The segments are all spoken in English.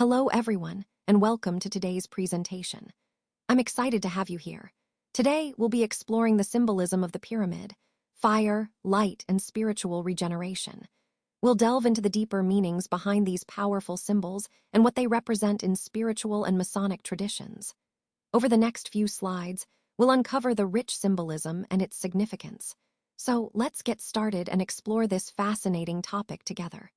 Hello everyone, and welcome to today's presentation. I'm excited to have you here. Today, we'll be exploring the symbolism of the pyramid, fire, light, and spiritual regeneration. We'll delve into the deeper meanings behind these powerful symbols and what they represent in spiritual and Masonic traditions. Over the next few slides, we'll uncover the rich symbolism and its significance. So let's get started and explore this fascinating topic together.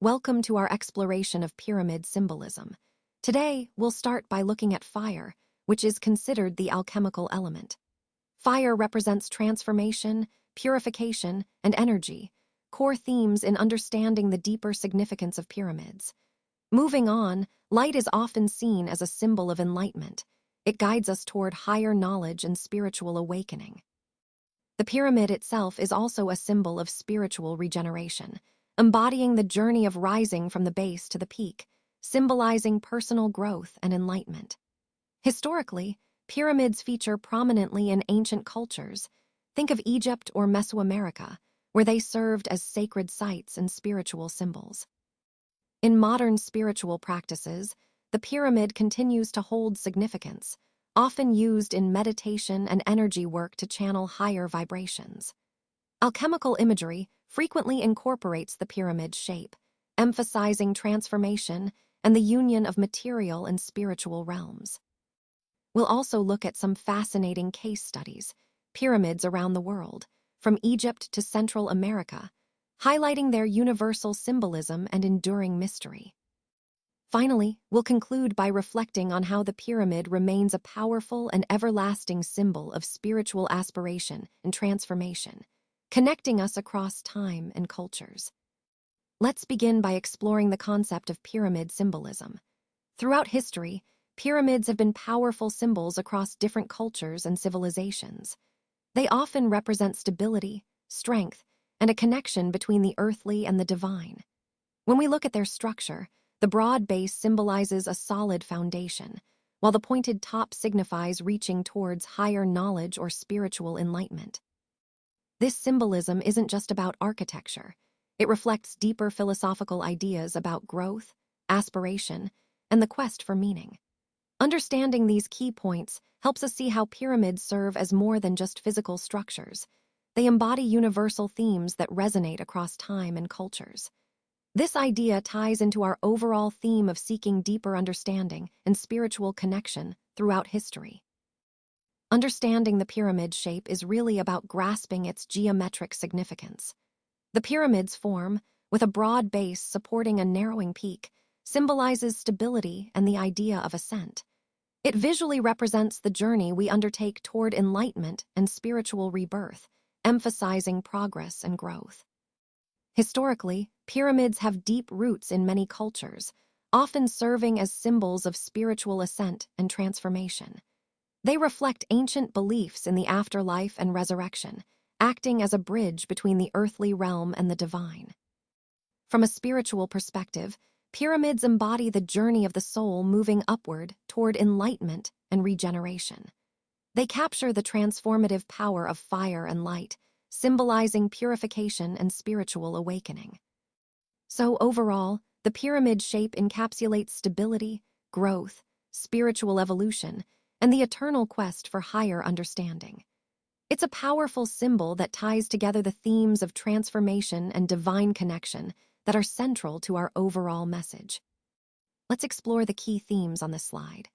Welcome to our exploration of pyramid symbolism. Today, we'll start by looking at fire, which is considered the alchemical element. Fire represents transformation, purification, and energy, core themes in understanding the deeper significance of pyramids. Moving on, light is often seen as a symbol of enlightenment. It guides us toward higher knowledge and spiritual awakening. The pyramid itself is also a symbol of spiritual regeneration, embodying the journey of rising from the base to the peak, symbolizing personal growth and enlightenment. Historically, pyramids feature prominently in ancient cultures. Think of Egypt or Mesoamerica, where they served as sacred sites and spiritual symbols. In modern spiritual practices, the pyramid continues to hold significance, often used in meditation and energy work to channel higher vibrations. Alchemical imagery frequently incorporates the pyramid shape, emphasizing transformation and the union of material and spiritual realms. We'll also look at some fascinating case studies, pyramids around the world, from Egypt to Central America, highlighting their universal symbolism and enduring mystery. Finally, we'll conclude by reflecting on how the pyramid remains a powerful and everlasting symbol of spiritual aspiration and transformation, connecting us across time and cultures. Let's begin by exploring the concept of pyramid symbolism. Throughout history, pyramids have been powerful symbols across different cultures and civilizations. They often represent stability, strength, and a connection between the earthly and the divine. When we look at their structure, the broad base symbolizes a solid foundation, while the pointed top signifies reaching towards higher knowledge or spiritual enlightenment. This symbolism isn't just about architecture. It reflects deeper philosophical ideas about growth, aspiration, and the quest for meaning. Understanding these key points helps us see how pyramids serve as more than just physical structures. They embody universal themes that resonate across time and cultures. This idea ties into our overall theme of seeking deeper understanding and spiritual connection throughout history. Understanding the pyramid shape is really about grasping its geometric significance. The pyramid's form, with a broad base supporting a narrowing peak, symbolizes stability and the idea of ascent. It visually represents the journey we undertake toward enlightenment and spiritual rebirth, emphasizing progress and growth. Historically, pyramids have deep roots in many cultures, often serving as symbols of spiritual ascent and transformation. They reflect ancient beliefs in the afterlife and resurrection, acting as a bridge between the earthly realm and the divine. From a spiritual perspective, pyramids embody the journey of the soul moving upward toward enlightenment and regeneration. They capture the transformative power of fire and light, symbolizing purification and spiritual awakening. So overall, the pyramid shape encapsulates stability, growth, spiritual evolution, and the eternal quest for higher understanding. It's a powerful symbol that ties together the themes of transformation and divine connection that are central to our overall message. Let's explore the key themes on this slide.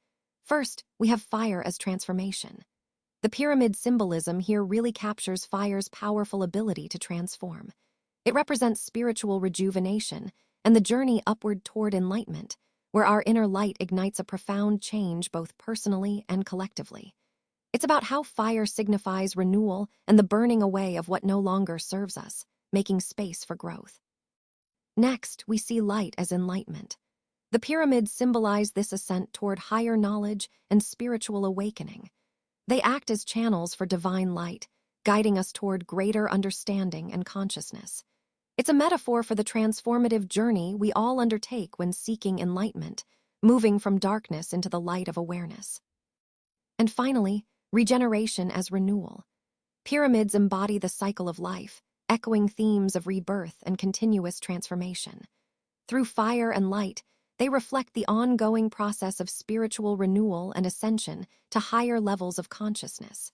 First, we have fire as transformation. The pyramid symbolism here really captures fire's powerful ability to transform. It represents spiritual rejuvenation and the journey upward toward enlightenment, where our inner light ignites a profound change both personally and collectively. It's about how fire signifies renewal and the burning away of what no longer serves us, making space for growth. Next, we see light as enlightenment. The pyramids symbolize this ascent toward higher knowledge and spiritual awakening. They act as channels for divine light, guiding us toward greater understanding and consciousness. It's a metaphor for the transformative journey we all undertake when seeking enlightenment, moving from darkness into the light of awareness. And finally, regeneration as renewal. Pyramids embody the cycle of life, echoing themes of rebirth and continuous transformation. Through fire and light, They reflect the ongoing process of spiritual renewal and ascension to higher levels of consciousness.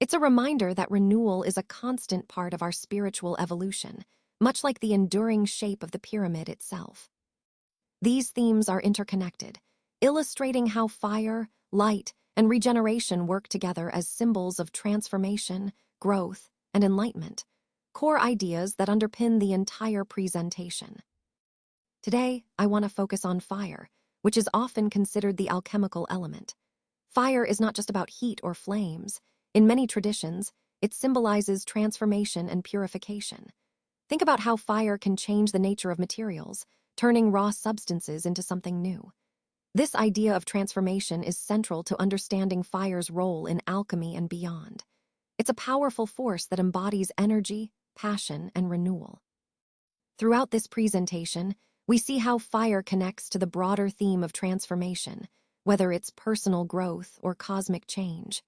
It's a reminder that renewal is a constant part of our spiritual evolution, much like the enduring shape of the pyramid itself. These themes are interconnected, illustrating how fire, light, and regeneration work together as symbols of transformation, growth, and enlightenment, core ideas that underpin the entire presentation. Today, I want to focus on fire, which is often considered the alchemical element. Fire is not just about heat or flames. In many traditions, it symbolizes transformation and purification. Think about how fire can change the nature of materials, turning raw substances into something new. This idea of transformation is central to understanding fire's role in alchemy and beyond. It's a powerful force that embodies energy, passion, and renewal. Throughout this presentation, we see how fire connects to the broader theme of transformation, whether it's personal growth or cosmic change.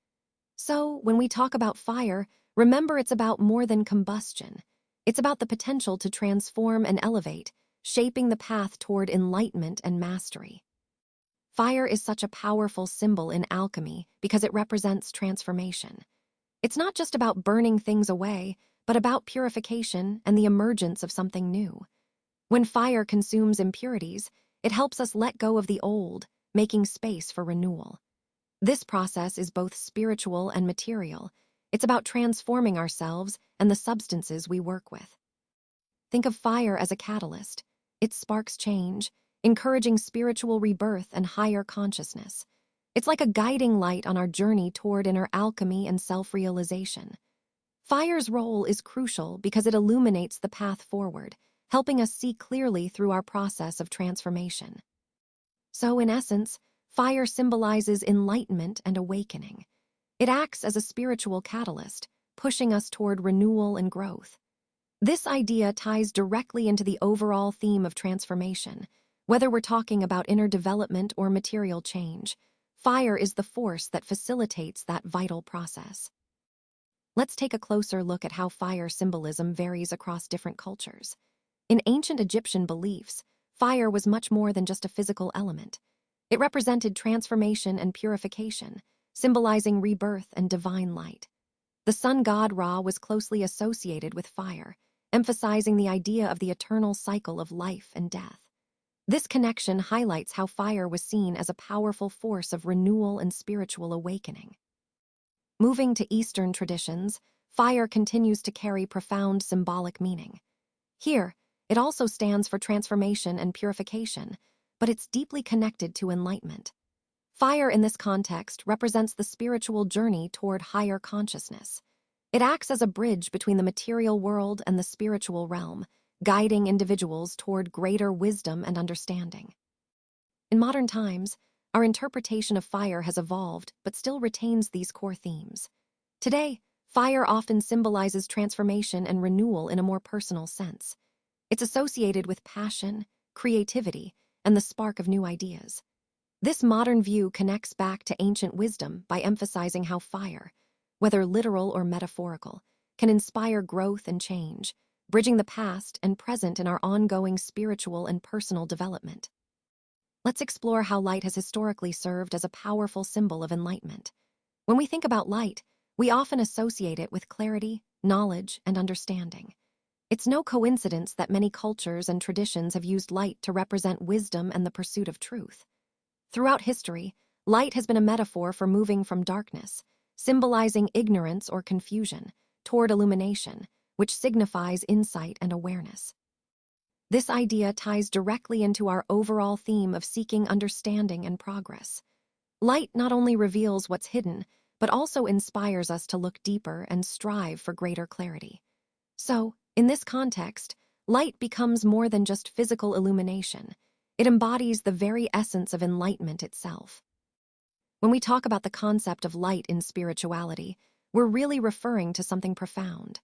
So, when we talk about fire, remember it's about more than combustion. It's about the potential to transform and elevate, shaping the path toward enlightenment and mastery. Fire is such a powerful symbol in alchemy because it represents transformation. It's not just about burning things away, but about purification and the emergence of something new. When fire consumes impurities, it helps us let go of the old, making space for renewal. This process is both spiritual and material. It's about transforming ourselves and the substances we work with. Think of fire as a catalyst. It sparks change, encouraging spiritual rebirth and higher consciousness. It's like a guiding light on our journey toward inner alchemy and self-realization. Fire's role is crucial because it illuminates the path forward, helping us see clearly through our process of transformation. So, in essence, fire symbolizes enlightenment and awakening. It acts as a spiritual catalyst, pushing us toward renewal and growth. This idea ties directly into the overall theme of transformation. Whether we're talking about inner development or material change, fire is the force that facilitates that vital process. Let's take a closer look at how fire symbolism varies across different cultures. In ancient Egyptian beliefs, fire was much more than just a physical element. It represented transformation and purification, symbolizing rebirth and divine light. The sun god Ra was closely associated with fire, emphasizing the idea of the eternal cycle of life and death. This connection highlights how fire was seen as a powerful force of renewal and spiritual awakening. Moving to Eastern traditions, fire continues to carry profound symbolic meaning. Here, it also stands for transformation and purification, but it's deeply connected to enlightenment. Fire in this context represents the spiritual journey toward higher consciousness. It acts as a bridge between the material world and the spiritual realm, guiding individuals toward greater wisdom and understanding. In modern times, our interpretation of fire has evolved but still retains these core themes. Today, fire often symbolizes transformation and renewal in a more personal sense. It's associated with passion, creativity, and the spark of new ideas. This modern view connects back to ancient wisdom by emphasizing how fire, whether literal or metaphorical, can inspire growth and change, bridging the past and present in our ongoing spiritual and personal development. Let's explore how light has historically served as a powerful symbol of enlightenment. When we think about light, we often associate it with clarity, knowledge, and understanding. It's no coincidence that many cultures and traditions have used light to represent wisdom and the pursuit of truth. Throughout history, light has been a metaphor for moving from darkness, symbolizing ignorance or confusion, toward illumination, which signifies insight and awareness. This idea ties directly into our overall theme of seeking understanding and progress. Light not only reveals what's hidden, but also inspires us to look deeper and strive for greater clarity. So, in this context, light becomes more than just physical illumination. It embodies the very essence of enlightenment itself. When we talk about the concept of light in spirituality, we're really referring to something profound.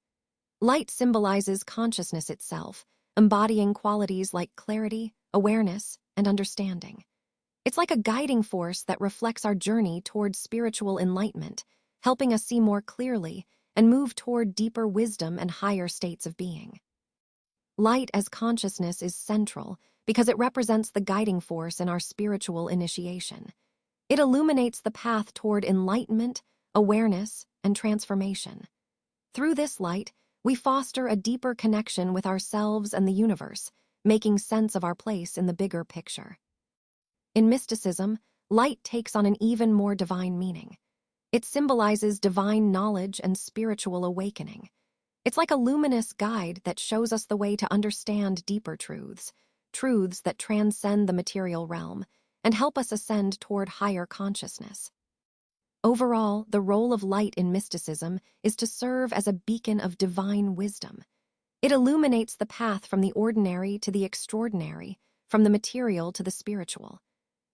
Light symbolizes consciousness itself, embodying qualities like clarity, awareness, and understanding. It's like a guiding force that reflects our journey toward spiritual enlightenment, helping us see more clearly and move toward deeper wisdom and higher states of being. Light as consciousness is central because it represents the guiding force in our spiritual initiation. It illuminates the path toward enlightenment, awareness, and transformation. Through this light, we foster a deeper connection with ourselves and the universe, making sense of our place in the bigger picture. In mysticism, light takes on an even more divine meaning. It symbolizes divine knowledge and spiritual awakening. It's like a luminous guide that shows us the way to understand deeper truths, truths that transcend the material realm and help us ascend toward higher consciousness. Overall, the role of light in mysticism is to serve as a beacon of divine wisdom. It illuminates the path from the ordinary to the extraordinary, from the material to the spiritual.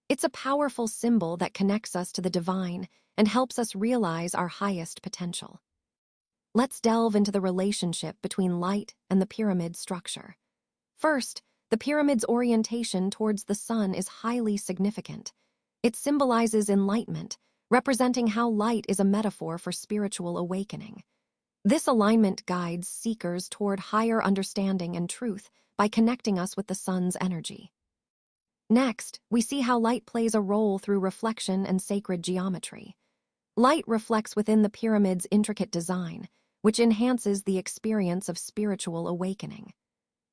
It's a powerful symbol that connects us to the divine and helps us realize our highest potential. Let's delve into the relationship between light and the pyramid structure. First, the pyramid's orientation towards the sun is highly significant. It symbolizes enlightenment, representing how light is a metaphor for spiritual awakening. This alignment guides seekers toward higher understanding and truth by connecting us with the sun's energy. Next, we see how light plays a role through reflection and sacred geometry. Light reflects within the pyramid's intricate design, which enhances the experience of spiritual awakening.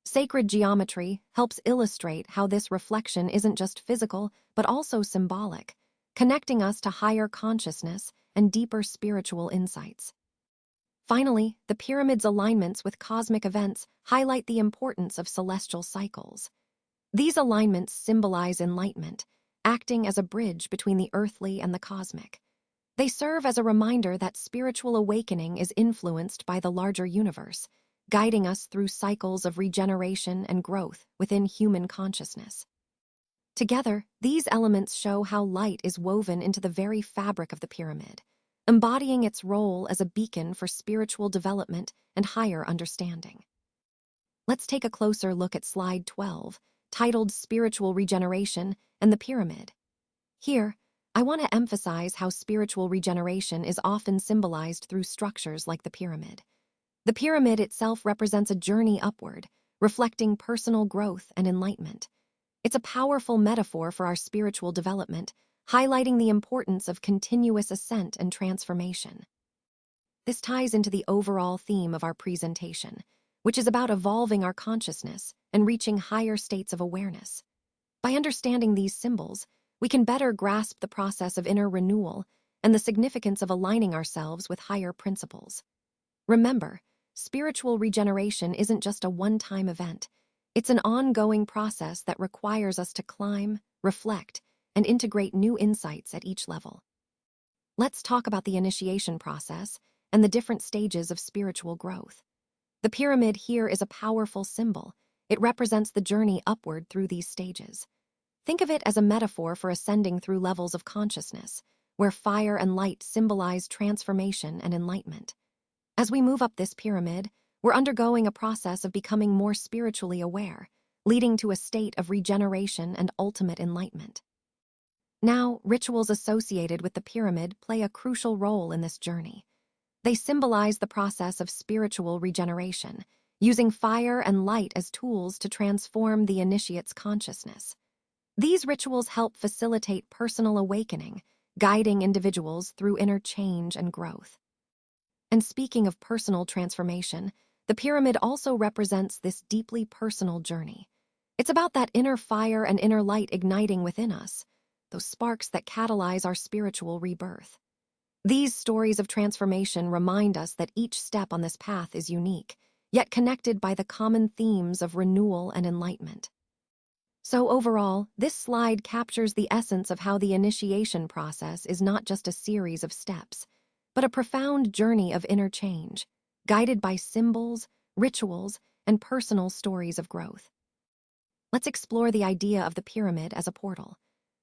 Sacred geometry helps illustrate how this reflection isn't just physical, but also symbolic, connecting us to higher consciousness and deeper spiritual insights. Finally, the pyramid's alignments with cosmic events highlight the importance of celestial cycles. These alignments symbolize enlightenment, acting as a bridge between the earthly and the cosmic. They serve as a reminder that spiritual awakening is influenced by the larger universe, guiding us through cycles of regeneration and growth within human consciousness. Together, these elements show how light is woven into the very fabric of the pyramid, embodying its role as a beacon for spiritual development and higher understanding. Let's take a closer look at slide 12, titled Spiritual Regeneration and the Pyramid. Here, I want to emphasize how spiritual regeneration is often symbolized through structures like the pyramid. The pyramid itself represents a journey upward, reflecting personal growth and enlightenment. It's a powerful metaphor for our spiritual development, highlighting the importance of continuous ascent and transformation. This ties into the overall theme of our presentation, which is about evolving our consciousness and reaching higher states of awareness. By understanding these symbols, we can better grasp the process of inner renewal and the significance of aligning ourselves with higher principles. Remember, spiritual regeneration isn't just a one-time event. It's an ongoing process that requires us to climb, reflect, and integrate new insights at each level. Let's talk about the initiation process and the different stages of spiritual growth. The pyramid here is a powerful symbol. It represents the journey upward through these stages. Think of it as a metaphor for ascending through levels of consciousness, where fire and light symbolize transformation and enlightenment. As we move up this pyramid, we're undergoing a process of becoming more spiritually aware, leading to a state of regeneration and ultimate enlightenment. Now, rituals associated with the pyramid play a crucial role in this journey. They symbolize the process of spiritual regeneration, using fire and light as tools to transform the initiate's consciousness. These rituals help facilitate personal awakening, guiding individuals through inner change and growth. And speaking of personal transformation, the pyramid also represents this deeply personal journey. It's about that inner fire and inner light igniting within us, those sparks that catalyze our spiritual rebirth. These stories of transformation remind us that each step on this path is unique, yet connected by the common themes of renewal and enlightenment. So overall, this slide captures the essence of how the initiation process is not just a series of steps, but a profound journey of inner change, guided by symbols, rituals, and personal stories of growth. Let's explore the idea of the pyramid as a portal.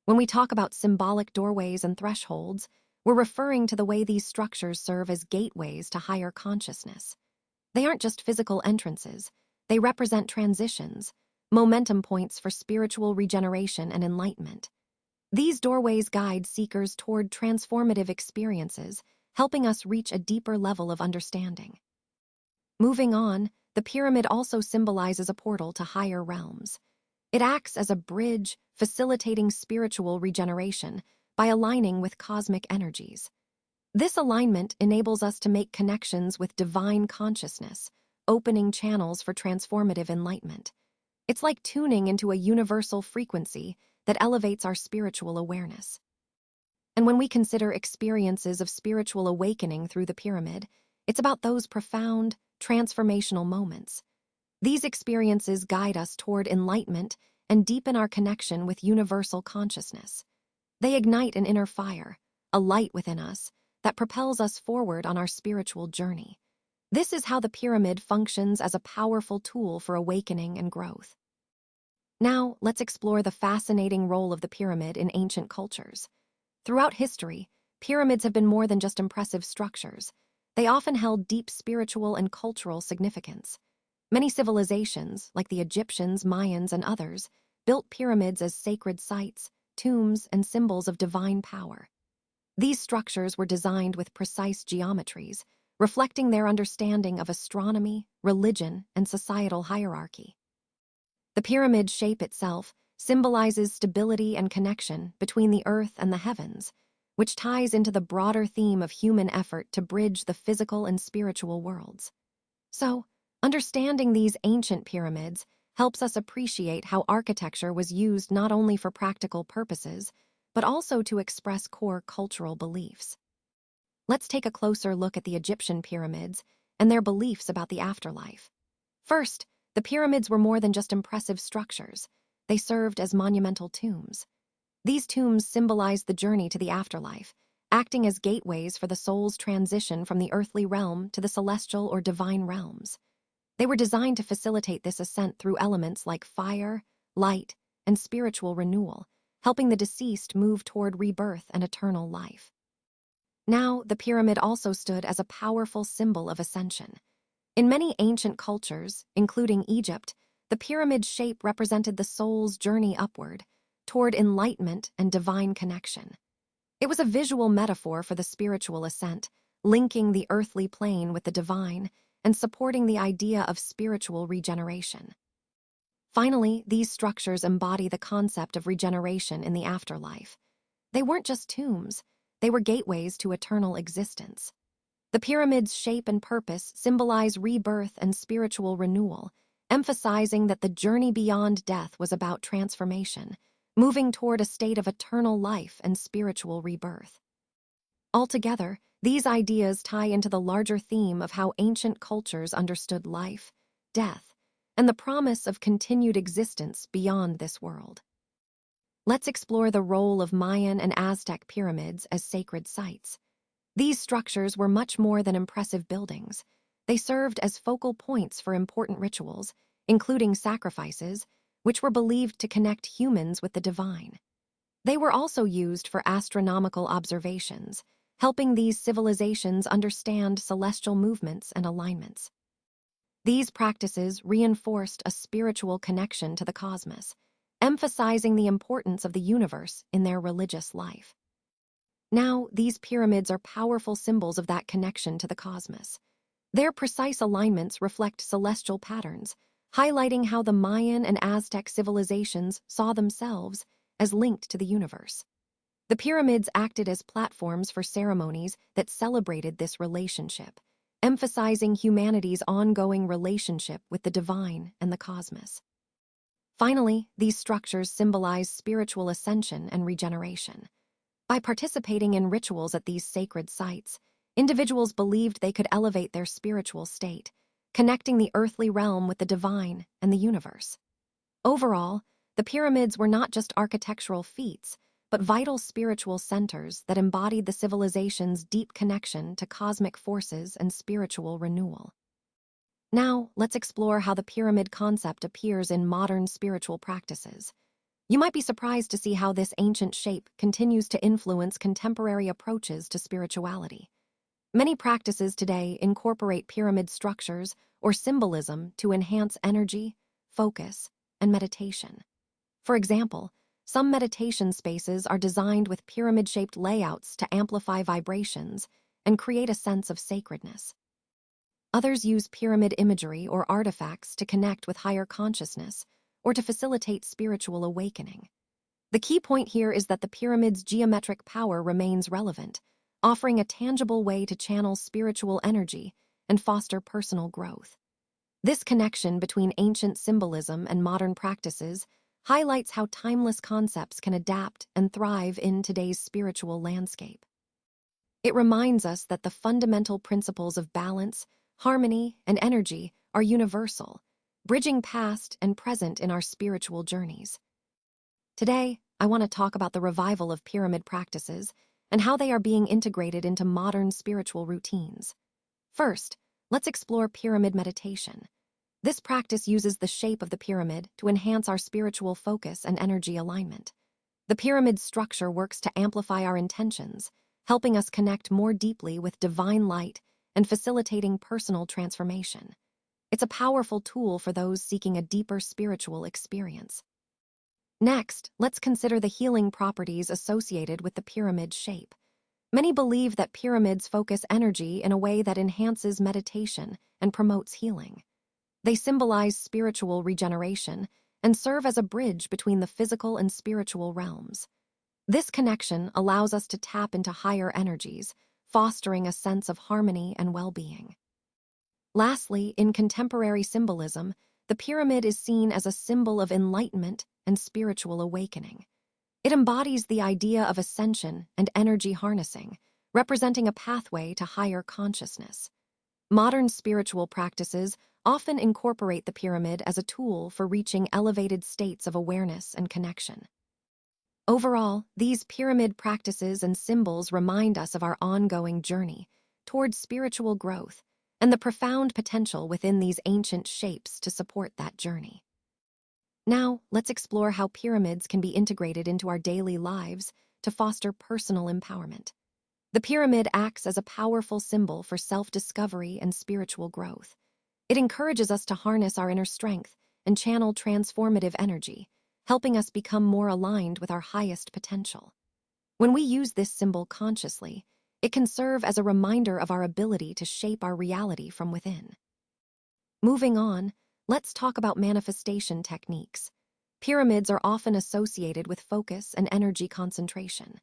When we talk about symbolic doorways and thresholds, we're referring to the way these structures serve as gateways to higher consciousness. They aren't just physical entrances, they represent transitions, momentum points for spiritual regeneration and enlightenment. These doorways guide seekers toward transformative experiences, helping us reach a deeper level of understanding. Moving on, the pyramid also symbolizes a portal to higher realms. It acts as a bridge, facilitating spiritual regeneration by aligning with cosmic energies. This alignment enables us to make connections with divine consciousness, opening channels for transformative enlightenment. It's like tuning into a universal frequency that elevates our spiritual awareness. And when we consider experiences of spiritual awakening through the pyramid, it's about those profound, transformational moments. These experiences guide us toward enlightenment and deepen our connection with universal consciousness. They ignite an inner fire, a light within us, that propels us forward on our spiritual journey. This is how the pyramid functions as a powerful tool for awakening and growth. Now, let's explore the fascinating role of the pyramid in ancient cultures. Throughout history, pyramids have been more than just impressive structures. They often held deep spiritual and cultural significance. Many civilizations, like the Egyptians, Mayans, and others, built pyramids as sacred sites, tombs, and symbols of divine power. These structures were designed with precise geometries, reflecting their understanding of astronomy, religion, and societal hierarchy. The pyramid shape itself symbolizes stability and connection between the earth and the heavens, which ties into the broader theme of human effort to bridge the physical and spiritual worlds. So, understanding these ancient pyramids helps us appreciate how architecture was used not only for practical purposes, but also to express core cultural beliefs. Let's take a closer look at the Egyptian pyramids and their beliefs about the afterlife. First, the pyramids were more than just impressive structures. They served as monumental tombs. These tombs symbolized the journey to the afterlife, acting as gateways for the soul's transition from the earthly realm to the celestial or divine realms. They were designed to facilitate this ascent through elements like fire, light, and spiritual renewal, helping the deceased move toward rebirth and eternal life. Now, the pyramid also stood as a powerful symbol of ascension. In many ancient cultures, including Egypt, the pyramid shape represented the soul's journey upward, toward enlightenment and divine connection. It was a visual metaphor for the spiritual ascent, linking the earthly plane with the divine and supporting the idea of spiritual regeneration. Finally, these structures embody the concept of regeneration in the afterlife. They weren't just tombs, they were gateways to eternal existence. The pyramid's shape and purpose symbolize rebirth and spiritual renewal, emphasizing that the journey beyond death was about transformation, moving toward a state of eternal life and spiritual rebirth. Altogether, these ideas tie into the larger theme of how ancient cultures understood life, death, and the promise of continued existence beyond this world. Let's explore the role of Mayan and Aztec pyramids as sacred sites. These structures were much more than impressive buildings. They served as focal points for important rituals, including sacrifices, which were believed to connect humans with the divine. They were also used for astronomical observations, helping these civilizations understand celestial movements and alignments. These practices reinforced a spiritual connection to the cosmos, emphasizing the importance of the universe in their religious life. Now, these pyramids are powerful symbols of that connection to the cosmos. Their precise alignments reflect celestial patterns, highlighting how the Mayan and Aztec civilizations saw themselves as linked to the universe. The pyramids acted as platforms for ceremonies that celebrated this relationship, emphasizing humanity's ongoing relationship with the divine and the cosmos. Finally, these structures symbolize spiritual ascension and regeneration. By participating in rituals at these sacred sites, individuals believed they could elevate their spiritual state, connecting the earthly realm with the divine and the universe. Overall, the pyramids were not just architectural feats, but vital spiritual centers that embodied the civilization's deep connection to cosmic forces and spiritual renewal. Now, let's explore how the pyramid concept appears in modern spiritual practices. You might be surprised to see how this ancient shape continues to influence contemporary approaches to spirituality. Many practices today incorporate pyramid structures or symbolism to enhance energy, focus, and meditation. For example, some meditation spaces are designed with pyramid-shaped layouts to amplify vibrations and create a sense of sacredness. Others use pyramid imagery or artifacts to connect with higher consciousness or to facilitate spiritual awakening. The key point here is that the pyramid's geometric power remains relevant, offering a tangible way to channel spiritual energy and foster personal growth. This connection between ancient symbolism and modern practices highlights how timeless concepts can adapt and thrive in today's spiritual landscape. It reminds us that the fundamental principles of balance, harmony, and energy are universal, bridging past and present in our spiritual journeys. Today, I want to talk about the revival of pyramid practices and how they are being integrated into modern spiritual routines. First, let's explore pyramid meditation. This practice uses the shape of the pyramid to enhance our spiritual focus and energy alignment. The pyramid's structure works to amplify our intentions, helping us connect more deeply with divine light and facilitating personal transformation. It's a powerful tool for those seeking a deeper spiritual experience. Next, let's consider the healing properties associated with the pyramid shape. Many believe that pyramids focus energy in a way that enhances meditation and promotes healing. They symbolize spiritual regeneration and serve as a bridge between the physical and spiritual realms. This connection allows us to tap into higher energies, fostering a sense of harmony and well-being. Lastly, in contemporary symbolism, the pyramid is seen as a symbol of enlightenment and spiritual awakening. It embodies the idea of ascension and energy harnessing, representing a pathway to higher consciousness. Modern spiritual practices often incorporate the pyramid as a tool for reaching elevated states of awareness and connection. Overall, these pyramid practices and symbols remind us of our ongoing journey towards spiritual growth and the profound potential within these ancient shapes to support that journey. Now, let's explore how pyramids can be integrated into our daily lives to foster personal empowerment. The pyramid acts as a powerful symbol for self-discovery and spiritual growth. It encourages us to harness our inner strength and channel transformative energy, helping us become more aligned with our highest potential. When we use this symbol consciously, it can serve as a reminder of our ability to shape our reality from within. Moving on, let's talk about manifestation techniques. Pyramids are often associated with focus and energy concentration.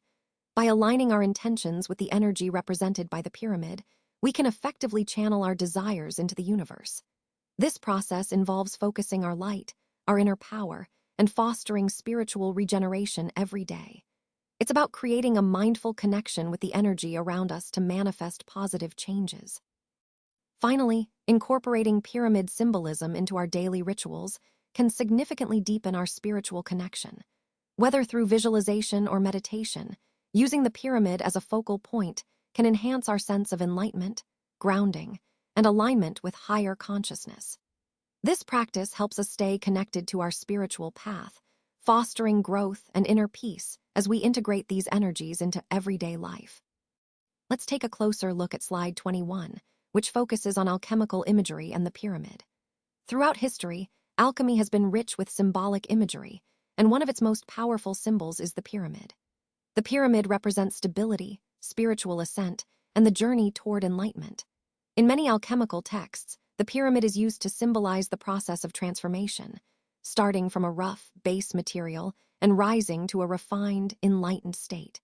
By aligning our intentions with the energy represented by the pyramid, we can effectively channel our desires into the universe. This process involves focusing our light, our inner power, and fostering spiritual regeneration every day. It's about creating a mindful connection with the energy around us to manifest positive changes. Finally, incorporating pyramid symbolism into our daily rituals can significantly deepen our spiritual connection. Whether through visualization or meditation, using the pyramid as a focal point can enhance our sense of enlightenment, grounding, and alignment with higher consciousness. This practice helps us stay connected to our spiritual path, fostering growth and inner peace as we integrate these energies into everyday life. Let's take a closer look at slide 21, which focuses on alchemical imagery and the pyramid. Throughout history, alchemy has been rich with symbolic imagery, and one of its most powerful symbols is the pyramid. The pyramid represents stability, spiritual ascent, and the journey toward enlightenment. In many alchemical texts, the pyramid is used to symbolize the process of transformation, starting from a rough, base material and rising to a refined, enlightened state.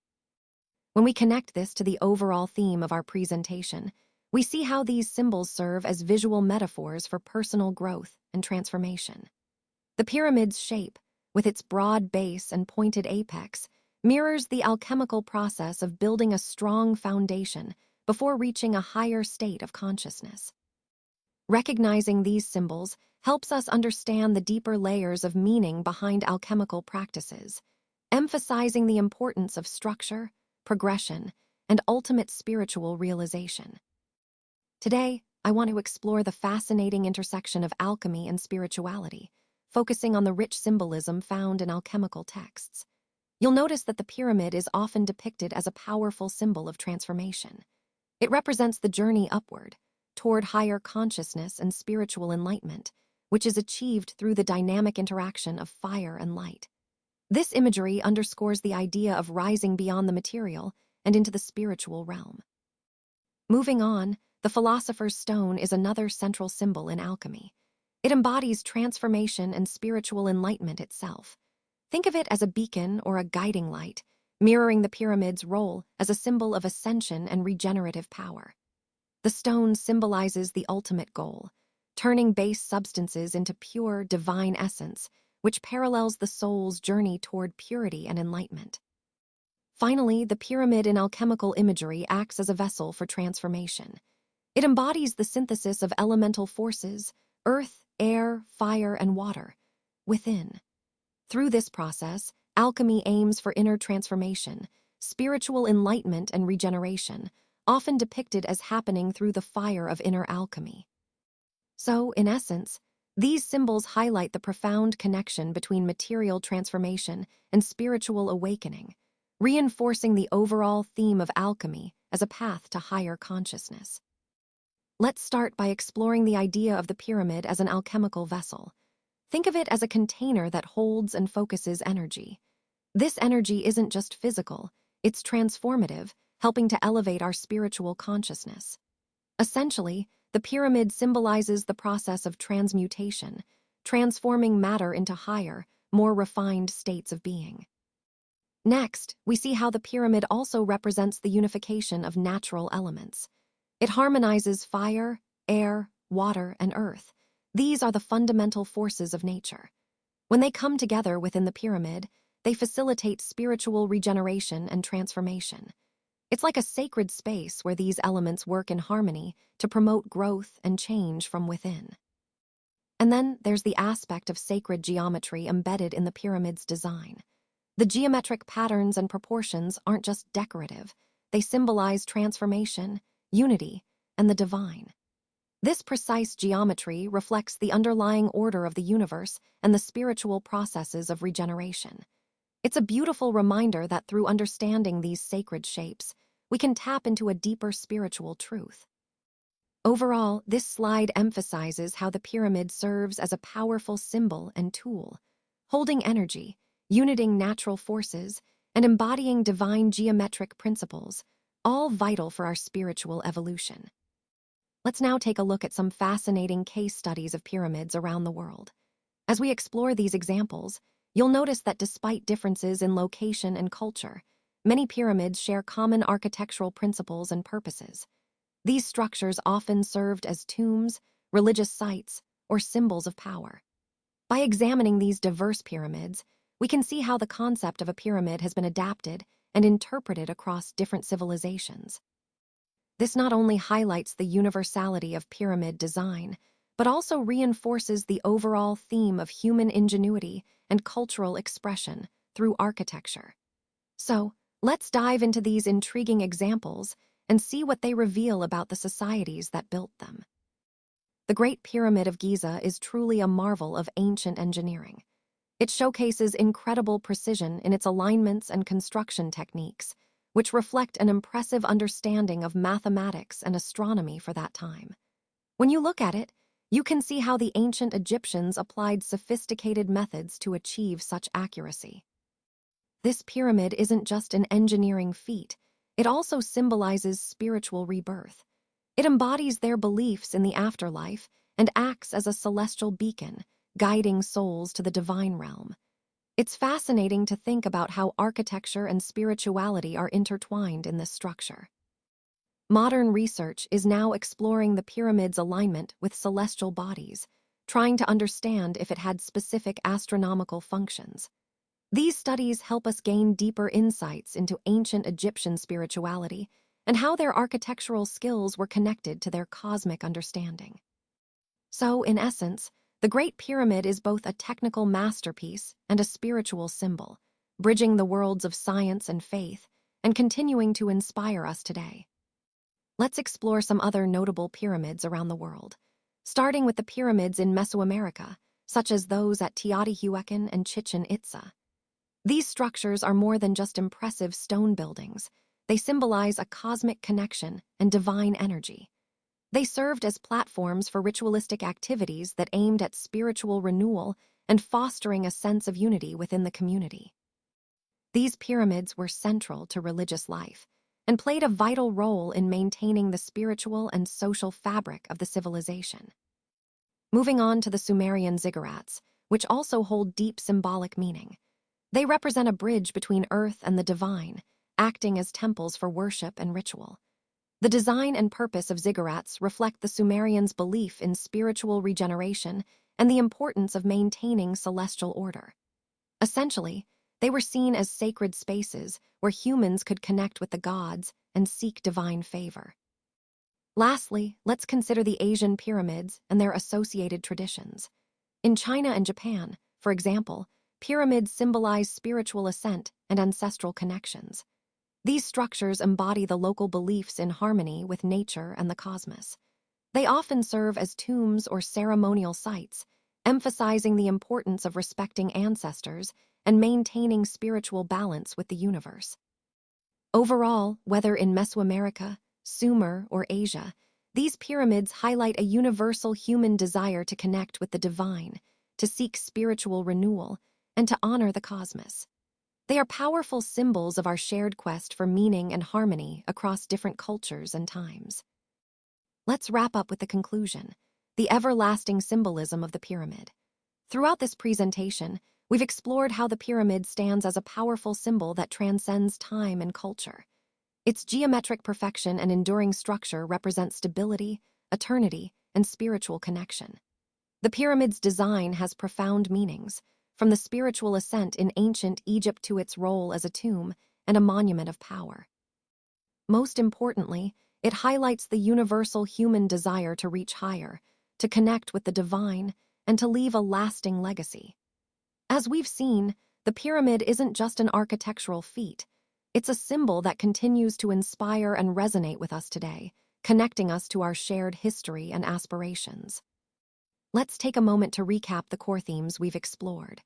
When we connect this to the overall theme of our presentation, we see how these symbols serve as visual metaphors for personal growth and transformation. The pyramid's shape, with its broad base and pointed apex, mirrors the alchemical process of building a strong foundation before reaching a higher state of consciousness. Recognizing these symbols helps us understand the deeper layers of meaning behind alchemical practices, emphasizing the importance of structure, progression, and ultimate spiritual realization. Today, I want to explore the fascinating intersection of alchemy and spirituality, focusing on the rich symbolism found in alchemical texts. You'll notice that the pyramid is often depicted as a powerful symbol of transformation. It represents the journey upward, toward higher consciousness and spiritual enlightenment, which is achieved through the dynamic interaction of fire and light. This imagery underscores the idea of rising beyond the material and into the spiritual realm. Moving on, the philosopher's stone is another central symbol in alchemy. It embodies transformation and spiritual enlightenment itself. Think of it as a beacon or a guiding light, mirroring the pyramid's role as a symbol of ascension and regenerative power. The stone symbolizes the ultimate goal, turning base substances into pure, divine essence, which parallels the soul's journey toward purity and enlightenment. Finally, the pyramid in alchemical imagery acts as a vessel for transformation. It embodies the synthesis of elemental forces, earth, air, fire, and water, within. Through this process, alchemy aims for inner transformation, spiritual enlightenment, and regeneration, often depicted as happening through the fire of inner alchemy. So, in essence, these symbols highlight the profound connection between material transformation and spiritual awakening, reinforcing the overall theme of alchemy as a path to higher consciousness. Let's start by exploring the idea of the pyramid as an alchemical vessel. Think of it as a container that holds and focuses energy. This energy isn't just physical, it's transformative, helping to elevate our spiritual consciousness. Essentially, the pyramid symbolizes the process of transmutation, transforming matter into higher, more refined states of being. Next, we see how the pyramid also represents the unification of natural elements. It harmonizes fire, air, water, and earth. These are the fundamental forces of nature. When they come together within the pyramid, they facilitate spiritual regeneration and transformation. It's like a sacred space where these elements work in harmony to promote growth and change from within. And then there's the aspect of sacred geometry embedded in the pyramid's design. The geometric patterns and proportions aren't just decorative, they symbolize transformation, unity, and the divine. This precise geometry reflects the underlying order of the universe and the spiritual processes of regeneration. It's a beautiful reminder that through understanding these sacred shapes, we can tap into a deeper spiritual truth. Overall, this slide emphasizes how the pyramid serves as a powerful symbol and tool, holding energy, uniting natural forces, and embodying divine geometric principles, all vital for our spiritual evolution. Let's now take a look at some fascinating case studies of pyramids around the world. As we explore these examples, you'll notice that despite differences in location and culture, many pyramids share common architectural principles and purposes. These structures often served as tombs, religious sites, or symbols of power. By examining these diverse pyramids, we can see how the concept of a pyramid has been adapted and interpreted across different civilizations. This not only highlights the universality of pyramid design, but also reinforces the overall theme of human ingenuity and cultural expression through architecture. So, let's dive into these intriguing examples and see what they reveal about the societies that built them. The Great Pyramid of Giza is truly a marvel of ancient engineering. It showcases incredible precision in its alignments and construction techniques, which reflect an impressive understanding of mathematics and astronomy for that time. When you look at it, you can see how the ancient Egyptians applied sophisticated methods to achieve such accuracy. This pyramid isn't just an engineering feat, it also symbolizes spiritual rebirth. It embodies their beliefs in the afterlife and acts as a celestial beacon, guiding souls to the divine realm. It's fascinating to think about how architecture and spirituality are intertwined in this structure. Modern research is now exploring the pyramid's alignment with celestial bodies, trying to understand if it had specific astronomical functions. These studies help us gain deeper insights into ancient Egyptian spirituality and how their architectural skills were connected to their cosmic understanding. So, in essence, the Great Pyramid is both a technical masterpiece and a spiritual symbol, bridging the worlds of science and faith and continuing to inspire us today. Let's explore some other notable pyramids around the world, starting with the pyramids in Mesoamerica, such as those at Teotihuacan and Chichen Itza. These structures are more than just impressive stone buildings. They symbolize a cosmic connection and divine energy. They served as platforms for ritualistic activities that aimed at spiritual renewal and fostering a sense of unity within the community. These pyramids were central to religious life and played a vital role in maintaining the spiritual and social fabric of the civilization. Moving on to the Sumerian ziggurats, which also hold deep symbolic meaning. They represent a bridge between earth and the divine, acting as temples for worship and ritual. The design and purpose of ziggurats reflect the Sumerians' belief in spiritual regeneration and the importance of maintaining celestial order. Essentially, they were seen as sacred spaces where humans could connect with the gods and seek divine favor. Lastly, let's consider the Asian pyramids and their associated traditions. In China and Japan, for example, pyramids symbolize spiritual ascent and ancestral connections. These structures embody the local beliefs in harmony with nature and the cosmos. They often serve as tombs or ceremonial sites, emphasizing the importance of respecting ancestors and maintaining spiritual balance with the universe. Overall, whether in Mesoamerica, Sumer, or Asia, these pyramids highlight a universal human desire to connect with the divine, to seek spiritual renewal, and to honor the cosmos. They are powerful symbols of our shared quest for meaning and harmony across different cultures and times. Let's wrap up with the conclusion: the everlasting symbolism of the pyramid. Throughout this presentation, we've explored how the pyramid stands as a powerful symbol that transcends time and culture. Its geometric perfection and enduring structure represent stability, eternity, and spiritual connection. The pyramid's design has profound meanings, from the spiritual ascent in ancient Egypt to its role as a tomb and a monument of power. Most importantly, it highlights the universal human desire to reach higher, to connect with the divine, and to leave a lasting legacy. As we've seen, the pyramid isn't just an architectural feat. It's a symbol that continues to inspire and resonate with us today, connecting us to our shared history and aspirations. Let's take a moment to recap the core themes we've explored.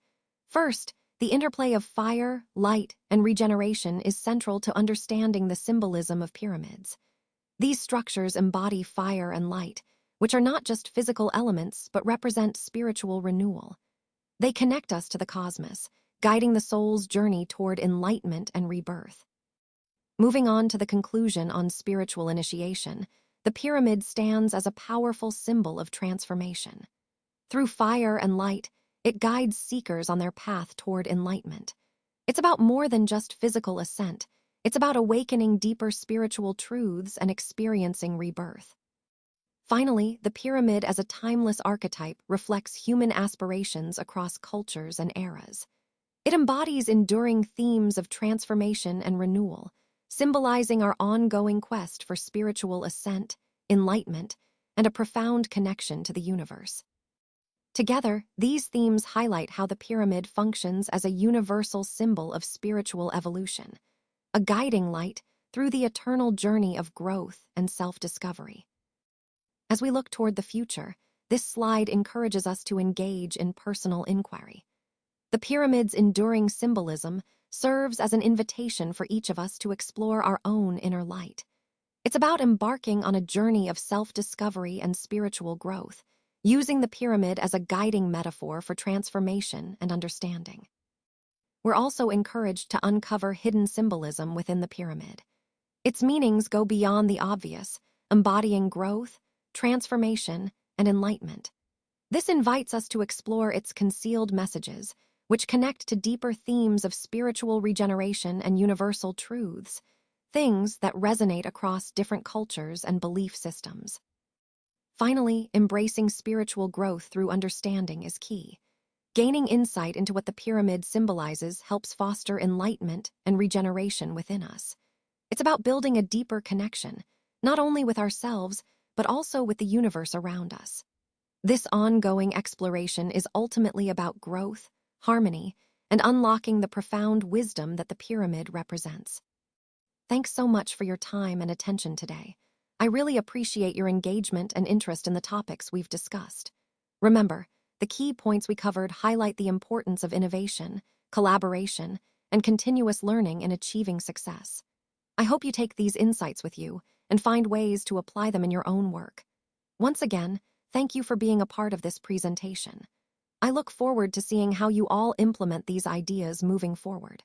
First, the interplay of fire, light, and regeneration is central to understanding the symbolism of pyramids. These structures embody fire and light, which are not just physical elements but represent spiritual renewal. They connect us to the cosmos, guiding the soul's journey toward enlightenment and rebirth. Moving on to the conclusion on spiritual initiation, the pyramid stands as a powerful symbol of transformation. Through fire and light, it guides seekers on their path toward enlightenment. It's about more than just physical ascent. It's about awakening deeper spiritual truths and experiencing rebirth. Finally, the pyramid as a timeless archetype reflects human aspirations across cultures and eras. It embodies enduring themes of transformation and renewal, symbolizing our ongoing quest for spiritual ascent, enlightenment, and a profound connection to the universe. Together, these themes highlight how the pyramid functions as a universal symbol of spiritual evolution, a guiding light through the eternal journey of growth and self-discovery. As we look toward the future, this slide encourages us to engage in personal inquiry. The pyramid's enduring symbolism serves as an invitation for each of us to explore our own inner light. It's about embarking on a journey of self-discovery and spiritual growth, using the pyramid as a guiding metaphor for transformation and understanding. We're also encouraged to uncover hidden symbolism within the pyramid. Its meanings go beyond the obvious, embodying growth, transformation, and enlightenment. This invites us to explore its concealed messages, which connect to deeper themes of spiritual regeneration and universal truths, things that resonate across different cultures and belief systems. Finally, embracing spiritual growth through understanding is key. Gaining insight into what the pyramid symbolizes helps foster enlightenment and regeneration within us. It's about building a deeper connection, not only with ourselves, but also with the universe around us. This ongoing exploration is ultimately about growth, harmony, and unlocking the profound wisdom that the pyramid represents. Thanks so much for your time and attention today. I really appreciate your engagement and interest in the topics we've discussed. Remember, the key points we covered highlight the importance of innovation, collaboration, and continuous learning in achieving success. I hope you take these insights with you and find ways to apply them in your own work. Once again, thank you for being a part of this presentation. I look forward to seeing how you all implement these ideas moving forward.